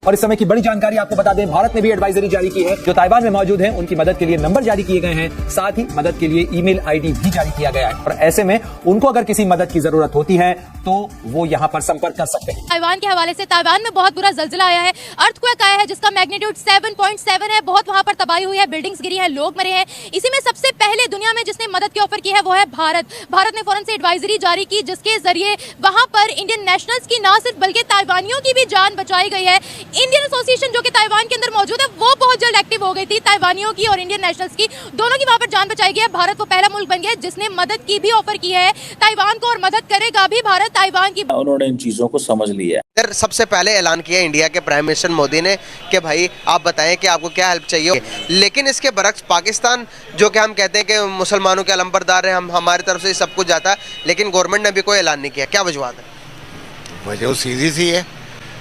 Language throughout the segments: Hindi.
और इस समय की बड़ी जानकारी आपको बता दें, भारत ने भी एडवाइजरी जारी की है। जो ताइवान में मौजूद हैं उनकी मदद के लिए नंबर जारी किए गए हैं, साथ ही मदद के लिए ईमेल आईडी भी जारी किया गया है। और ऐसे में उनको अगर किसी मदद की जरूरत होती है तो वो यहाँ पर संपर्क कर सकते हैं। ताइवान के हवाले से ताइवान में बहुत बुरा जल्जला आया है, अर्थक्वेक आया है जिसका मैग्नीट्यूड 7.7 है। बहुत वहां पर तबाही हुई है, बिल्डिंग्स गिरी हैं, लोग मरे हैं। इसी में सबसे पहले दुनिया में जिसने मदद की ऑफर की है वो है भारत। भारत ने फौरन से एडवाइजरी जारी की जिसके जरिए वहां पर इंडियन नेशनल्स की ना सिर्फ बल्कि ताइवानियों की भी जान बचाई गई है। इंडियन एसोसिएशन जो कि ताइवान के अंदर मौजूद है वो बहुत जल्द एक्टिव हो गई थी। ताइवानियों की और इंडियन नेशनल्स की दोनों की वहां पर जान बचाई गई है। भारत वो पहला मुल्क बन गया जिसने मदद की भी ऑफर की है ताइवान को, और मदद करेगा भी भारत ताइवान की। उन्होंने इन चीजों को समझ लिया है। सबसे पहले ऐलान किया इंडिया के प्राइम मिनिस्टर मोदी ने कि भाई आप बताएं कि आपको क्या हेल्प चाहिए, लेकिन इसके बरक्स पाकिस्तान जो कि हम कहते हैं कि मुसलमानों के अलंबरदार हैं, हम हमारी तरफ से सब कुछ जाता है, लेकिन गवर्नमेंट ने भी कोई ऐलान नहीं किया। क्या वजूहत है? वजह सीधी सी है,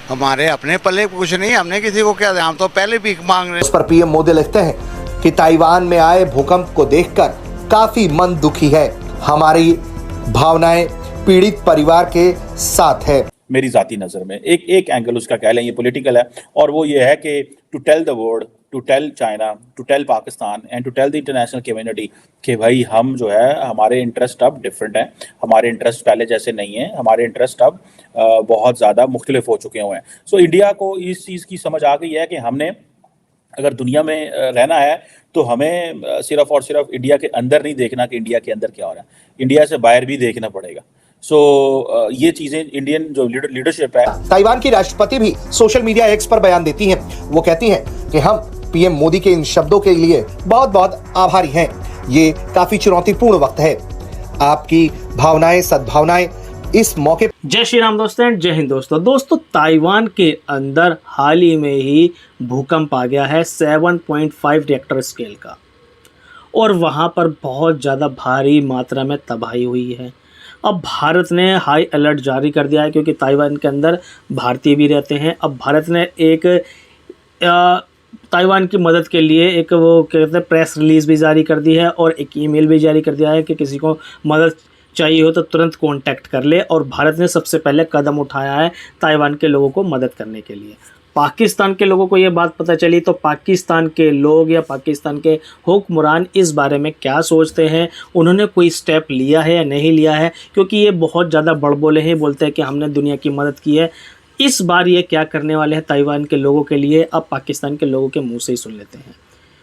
हमारे अपने पल्ले कुछ नहीं, हमने किसी को क्या, हम तो पहले भीख मांग रहे हैं। इस पर पीएम मोदी लिखते हैं कि ताइवान में आए भूकंप को देखकर काफी मन दुखी है, हमारी भावनाएं पीड़ित परिवार के साथ है। मेरी जाती नजर में एक एंगल उसका कह लें ये पॉलिटिकल है, और वो ये है कि to tell the world, to tell China, to tell Pakistan and to tell the international community कि भाई हम जो है, हमारे इंटरेस्ट अब डिफरेंट हैं, हमारे इंटरेस्ट पहले जैसे नहीं है, हमारे इंटरेस्ट अब बहुत ज़्यादा मुख्तलिफ हो चुके हुए हैं। सो इंडिया को इस चीज़ की समझ आ गई है कि हमने अगर दुनिया में रहना है तो हमें सिर्फ और सिर्फ इंडिया के अंदर नहीं देखना कि इंडिया के अंदर क्या हो रहा है, इंडिया से बाहर भी देखना पड़ेगा। सो ये चीजें इंडियन जो लीडरशिप है। ताइवान की राष्ट्रपति भी सोशल मीडिया एक्स पर बयान देती हैं। वो कहती हैं कि हम पीएम मोदी के इन शब्दों के लिए बहुत बहुत आभारी हैं। ये काफी चुनौतीपूर्ण वक्त है, आपकी भावनाएं, सद्भावनाएं इस मौके। जय श्री राम दोस्तों, जय हिंद दोस्तों। ताइवान के अंदर हाल ही में ही भूकंप आ गया है 7.5 रिक्टर स्केल का, और वहाँ पर बहुत ज़्यादा भारी मात्रा में तबाही हुई है। अब भारत ने हाई अलर्ट जारी कर दिया है क्योंकि ताइवान के अंदर भारतीय भी रहते हैं। अब भारत ने एक ताइवान की मदद के लिए एक वो कहते हैं प्रेस रिलीज़ भी जारी कर दी है, और एक ईमेल भी जारी कर दिया है कि किसी को मदद चाहिए हो तो तुरंत कांटेक्ट कर ले। और भारत ने सबसे पहले कदम उठाया है ताइवान के लोगों को मदद करने के लिए। पाकिस्तान के लोगों को ये बात पता चली तो पाकिस्तान के लोग या पाकिस्तान के हुक्मरान इस बारे में क्या सोचते हैं, उन्होंने कोई स्टेप लिया है या नहीं लिया है, क्योंकि ये बहुत ज़्यादा बड़बोले हैं, बोलते हैं कि हमने दुनिया की मदद की है। इस बार ये क्या करने वाले हैं ताइवान के लोगों के लिए, अब पाकिस्तान के लोगों के मुँह से ही सुन लेते हैं।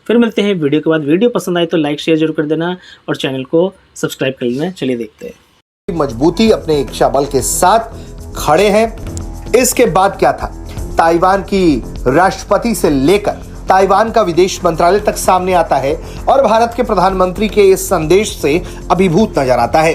फिर मिलते हैं वीडियो के बाद। वीडियो पसंद आए तो लाइक शेयर जरूर कर देना और चैनल को सब्सक्राइब कर लेना। चलिए देखते हैं। मजबूती अपने इच्छा बल के साथ खड़े हैं। इसके बाद क्या था, ताइवान की राष्ट्रपति से लेकर ताइवान का विदेश मंत्रालय तक सामने आता है और भारत के प्रधानमंत्री के इस संदेश से अभिभूत नजर आता है।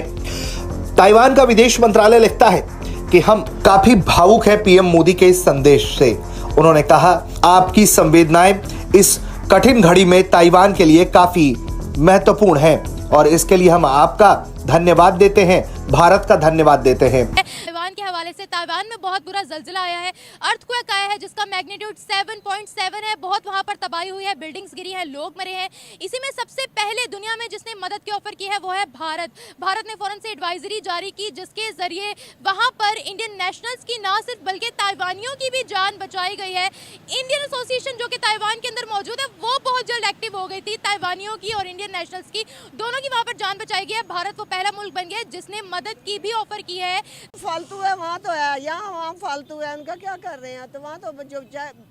ताइवान का विदेश मंत्रालय लिखता है कि हम काफी भावुक हैं पीएम मोदी के इस संदेश से। उन्होंने कहा, आपकी संवेदनाएं इस कठिन घड़ी में ताइवान के लिए काफी महत्वपूर्ण है और इसके लिए हम आपका धन्यवाद देते हैं, भारत का धन्यवाद देते हैं। ताइवान के हवाले से ताइवान में बहुत बुरा जल्जला आया है, अर्थक्वेक आया है जिसका मैग्नीट्यूड 7.7 है। बहुत वहां पर तबाही हुई है, बिल्डिंग्स गिरी हैं, लोग मरे हैं। इसी में सबसे पहले दुनिया में जिसने मदद की ऑफर की है वो है भारत। भारत ने फौरन से एडवाइजरी जारी की जिसके जरिए वहां पर इंडियन नेशनल्स की ना सिर्फ बल्कि ताइवानियों की भी जान बचाई गई है। इंडियन एसोसिएशन जो कि ताइवान के अंदर मौजूद है वो बहुत जल्द एक्टिव हो गई थी। ताइवानियों की और इंडियन नेशनल्स की दोनों की वहां पर जान बचाई गई है। भारत वो पहला मुल्क बन गया जिसने मदद की भी ऑफर की है। फालतू है वहाँ तो है, यहाँ वहाँ फालतू है, उनका क्या कर रहे हैं। तो वहाँ तो जो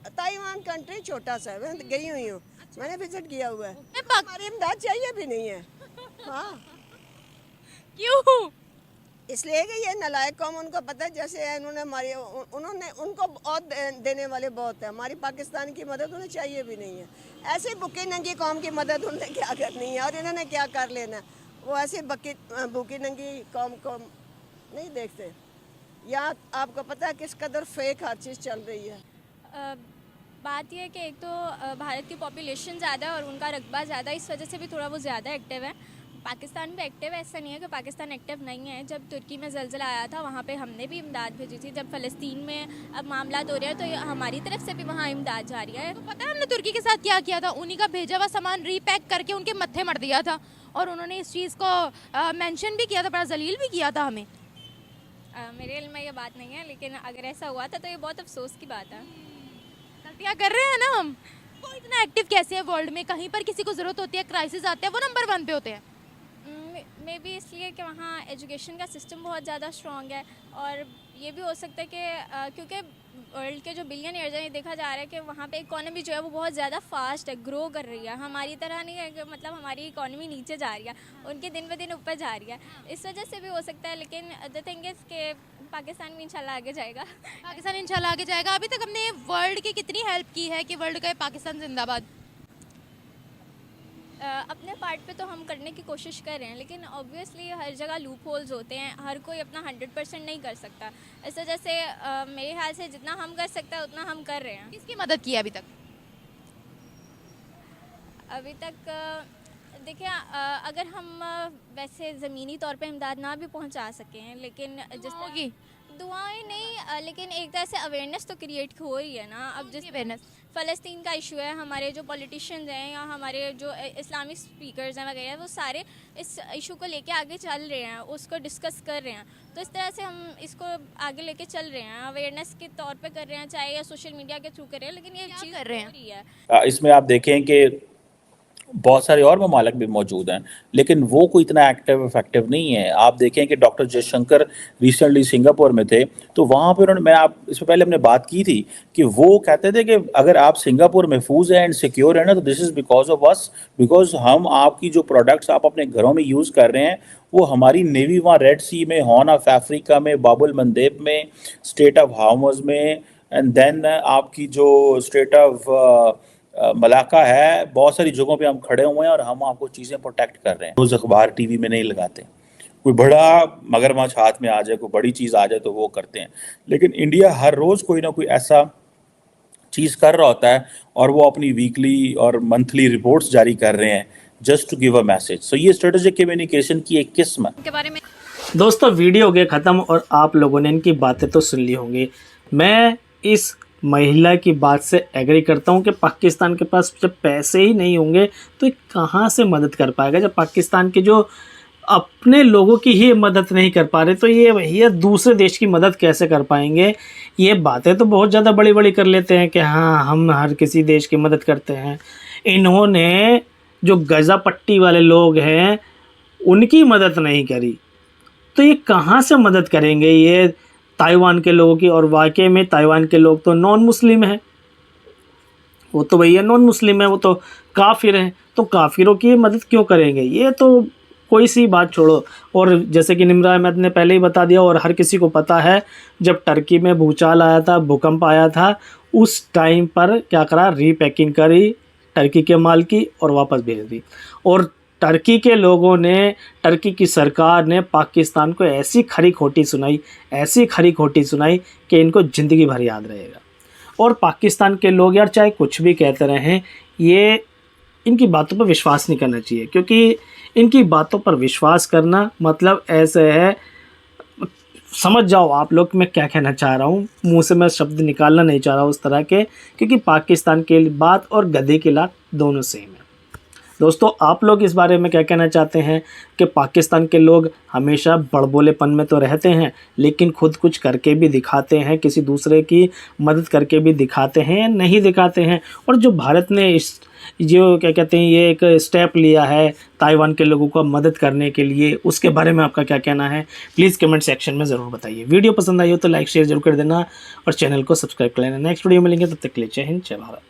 ताइवान कंट्री छोटा सा है, मैं गई हुई हूँ, मैंने विजिट किया हुआ है। हमारी इमदाद चाहिए भी नहीं है। हाँ, क्यों? इसलिए कि ये नलायक कौम, उनको पता है जैसे इन्होंने हमारी, उन्होंने उनको बहुत देने वाले बहुत है। हमारी पाकिस्तान की मदद उन्हें चाहिए भी नहीं है। ऐसे बुकी नंगी कौम की मदद उन्हें क्या करनी है और इन्होंने क्या कर लेना। वो ऐसे भूखी नंगी कौम को नहीं देखते। यहाँ आपको पता है किस कदर फेक हर चीज़ चल रही है। बात यह है कि एक तो भारत की पॉपुलेशन ज़्यादा है और उनका रकबा ज़्यादा, इस वजह से भी थोड़ा वो ज़्यादा एक्टिव है। पाकिस्तान भी एक्टिव है, ऐसा नहीं है कि पाकिस्तान एक्टिव नहीं है। जब तुर्की में ज़लज़ला आया था वहाँ पे हमने भी इमदाद भेजी थी। जब फ़लस्तीन में अब मामला हो रहे हैं तो हमारी तरफ से भी वहाँ इमदाद जा रही है। तो पता है हमने तुर्की के साथ क्या किया था, उन्हीं का भेजा हुआ सामान रीपैक करके उनके मत्थे मर दिया था और उन्होंने इस चीज़ को मेंशन भी किया था, बड़ा जलील भी किया था हमें। मेरे इल्म में ये बात नहीं है, लेकिन अगर ऐसा हुआ था तो ये बहुत अफसोस की बात है। पार्टियां कर रहे हैं ना हम, वो इतना एक्टिव कैसे है वर्ल्ड में? कहीं पर किसी को ज़रूरत होती है, क्राइसिस आते हैं, वो नंबर 1 पे होते हैं। मे बी इसलिए कि वहाँ एजुकेशन का सिस्टम बहुत ज़्यादा स्ट्रॉन्ग है, और ये भी हो सकता है कि क्योंकि वर्ल्ड के जो बिलियनियर्स हैं, ये देखा जा रहा है कि वहाँ पे इकोनॉमी जो है वो बहुत ज़्यादा फास्ट है, ग्रो कर रही है। हमारी तरह नहीं है कि मतलब हमारी इकोनॉमी नीचे जा रही है, उनकी दिन ब दिन ऊपर जा रही है। इस वजह से भी हो सकता है, लेकिन द थिंग इज़ कि पाकिस्तान भी इंशाल्लाह आगे जाएगा। पाकिस्तान इंशाल्लाह आगे जाएगा। अभी तक हमने वर्ल्ड की कितनी हेल्प की है कि वर्ल्ड का पाकिस्तान जिंदाबाद? अपने पार्ट पे तो हम करने की कोशिश कर रहे हैं, लेकिन ऑब्वियसली हर जगह लूप होल्स होते हैं, हर कोई अपना 100% नहीं कर सकता। इस वजह से मेरे ख्याल से जितना हम कर सकते हैं उतना हम कर रहे हैं। किसकी मदद की है अभी तक? अभी तक देखिए, अगर हम वैसे ज़मीनी तौर पे इमदाद ना भी पहुंचा सकें, लेकिन जिस तरह की दुआएं नहीं, लेकिन एक तरह से अवेयरनेस तो क्रिएट हो रही है ना। अब जिस अवेयरनेस फ़लस्तीन का इशू है, हमारे जो पॉलिटिशियंस हैं या हमारे जो इस्लामिक स्पीकर्स हैं वगैरह, वो सारे इस इशू को लेके आगे चल रहे हैं, उसको डिस्कस कर रहे हैं। तो इस तरह से हम इसको आगे लेके चल रहे हैं, अवेयरनेस के तौर पे कर रहे हैं, चाहे या सोशल मीडिया के थ्रू कर रहे हैं, लेकिन ये चीज़ कर रहे हो रही है। इसमें आप देखें कि बहुत सारे और ममालिक भी मौजूद हैं, लेकिन वो कोई इतना एक्टिव इफेक्टिव नहीं है। आप देखें कि डॉक्टर जयशंकर रिसेंटली सिंगापुर में थे, तो वहाँ पे उन्होंने, इससे पहले हमने बात की थी कि वो कहते थे कि अगर आप सिंगापुर महफूज हैं एंड सिक्योर है ना, तो this is because of us, because हम आपकी जो प्रोडक्ट्स आप अपने घरों में यूज़ कर रहे हैं, वो हमारी नेवी वहाँ रेड सी में, हॉर्न ऑफ अफ्रीका में, बाबुल मंदेब में, स्टेट ऑफ हार्मज में, एंड देन आपकी जो स्टेट ऑफ मलाका है, बहुत सारी जगहों पे हम खड़े हुए हैं और हम आपको चीज़ें प्रोटेक्ट कर रहे हैं। रोज़ अखबार टीवी में नहीं लगाते, कोई बड़ा मगरमच्छ हाथ में आ जाए, कोई बड़ी चीज़ आ जाए तो वो करते हैं, लेकिन इंडिया हर रोज़ कोई ना कोई ऐसा चीज़ कर रहा होता है और वो अपनी वीकली और मंथली रिपोर्ट्स जारी कर रहे हैं just to give a message. So ये स्ट्रेटेजिक कम्युनिकेशन की एक किस्म के बारे में। दोस्तों वीडियो हो गया ख़त्म और आप लोगों ने इनकी बातें तो सुन ली होंगी। मैं इस महिला की बात से एग्री करता हूं कि पाकिस्तान के पास जब पैसे ही नहीं होंगे तो ये कहां से मदद कर पाएगा। जब पाकिस्तान के जो अपने लोगों की ही मदद नहीं कर पा रहे तो ये भैया दूसरे देश की मदद कैसे कर पाएंगे। ये बातें तो बहुत ज़्यादा बड़ी बड़ी कर लेते हैं कि हाँ हम हर किसी देश की मदद करते हैं। इन्होंने जो गज़ा पट्टी वाले लोग हैं उनकी मदद नहीं करी तो ये कहाँ से मदद करेंगे ये ताइवान के लोगों की। और वाकई में ताइवान के लोग तो नॉन मुस्लिम हैं, वो तो भैया नॉन मुस्लिम है, वो तो काफिर हैं, तो काफिरों की मदद क्यों करेंगे। ये तो कोई सी बात छोड़ो। और जैसे कि निम्रा अहमद ने पहले ही बता दिया और हर किसी को पता है, जब टर्की में भूचाल आया था, भूकंप आया था, उस टाइम पर क्या करा, रीपैकिंग करी टर्की के माल की और वापस भेज दी। और टर्की के लोगों ने, टर्की की सरकार ने पाकिस्तान को ऐसी खरी खोटी सुनाई, ऐसी खरी खोटी सुनाई कि इनको ज़िंदगी भर याद रहेगा। और पाकिस्तान के लोग यार चाहे कुछ भी कहते रहें, ये इनकी बातों पर विश्वास नहीं करना चाहिए, क्योंकि इनकी बातों पर विश्वास करना मतलब ऐसे है, समझ जाओ आप लोग मैं क्या कहना चाह रहा हूँ। मुंह से मैं शब्द निकालना नहीं चाह रहा उस तरह के, क्योंकि पाकिस्तान की बात और गधे की लात दोनों सेम है। दोस्तों आप लोग इस बारे में क्या कहना चाहते हैं कि पाकिस्तान के लोग हमेशा बड़बोलेपन में तो रहते हैं लेकिन खुद कुछ करके भी दिखाते हैं, किसी दूसरे की मदद करके भी दिखाते हैं या नहीं दिखाते हैं। और जो भारत ने इस जो क्या कहते हैं ये एक स्टेप लिया है ताइवान के लोगों को मदद करने के लिए, उसके बारे में आपका क्या कहना है प्लीज़ कमेंट सेक्शन में ज़रूर बताइए। वीडियो पसंद आई हो तो लाइक शेयर जरूर कर देना और चैनल को सब्सक्राइब कर लेना। नेक्स्ट वीडियो मिलेंगे, तब तक के लिए जय हिंद जय भारत।